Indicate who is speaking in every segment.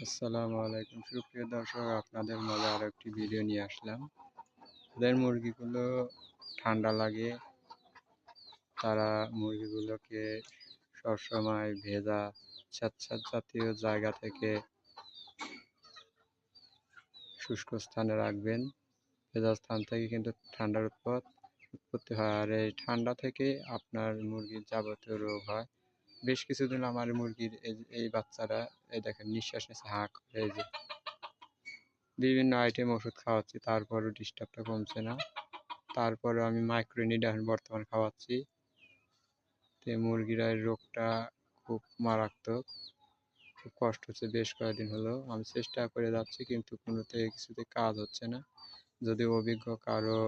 Speaker 1: আসসালামু আলাইকুম সুপ্রিয় দর্শক, আপনাদের মাঝে আরো একটি ভিডিও নিয়ে আসলাম। যাদের মুরগিগুলো ঠান্ডা লাগে তারা মুরগিগুলোকে সবসময় ভেজা স্যাঁতস্যাঁত জাতীয় জায়গা থেকে শুষ্ক স্থানে রাখবেন। ভেজা স্থান থেকে কিন্তু ঠান্ডার উৎপত্তি হয়, আর এই ঠান্ডা থেকে আপনার মুরগির যাবতীয় রোগ হয়। বেশ কিছুদিন আমার মুরগির এই বাচ্চারা এই দেখেন নিঃশ্বাস নিচ্ছে হাঁ করে, এই যে বিভিন্ন আইটেম ওষুধ খাওয়াচ্ছি, তারপরও ডিস্টার্বটা কমছে না। তারপরে আমি মাইক্রোনিডান বর্তমান খাওয়াচ্ছি। তো মুরগির রোগটা খুব মারাত্মক, খুব কষ্ট হচ্ছে। বেশ কয়েকদিন হলো আমি চেষ্টা করে যাচ্ছি, কিন্তু কোনোতে কিছুতে কাজ হচ্ছে না। যদি অভিজ্ঞ কারো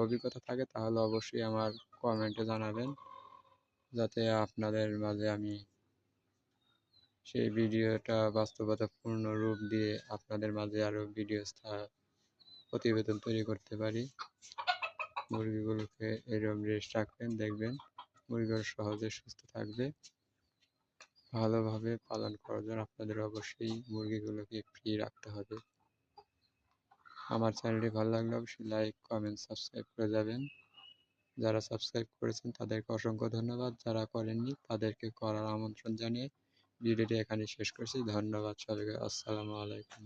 Speaker 1: অভিজ্ঞতা থাকে তাহলে অবশ্যই আমার কমেন্টে জানাবেন, যাতে আপনাদের মাঝে আমি সেই ভিডিওটা বাস্তবতাপূর্ণ রূপ দিয়ে আপনাদের মাঝে আরও প্রতিবেদন তৈরি করতে পারি। মুরগিগুলোকে এরকম রেস্ট রাখবেন, দেখবেন মুরগিগুলো সহজে সুস্থ থাকবে। ভালোভাবে পালন করার জন্য আপনাদের অবশ্যই মুরগিগুলোকে ফ্রি রাখতে হবে। আমার চ্যানেলটি ভালো লাগলে অবশ্যই লাইক, কমেন্ট, সাবস্ক্রাইব করে যাবেন। যারা সাবস্ক্রাইব করেছেন তাদেরকে অসংখ্য ধন্যবাদ, যারা করেননি তাদেরকে করার আমন্ত্রণ জানিয়ে ভিডিওটি এখানে শেষ করছি। ধন্যবাদ সবাইকে। আসসালামু আলাইকুম।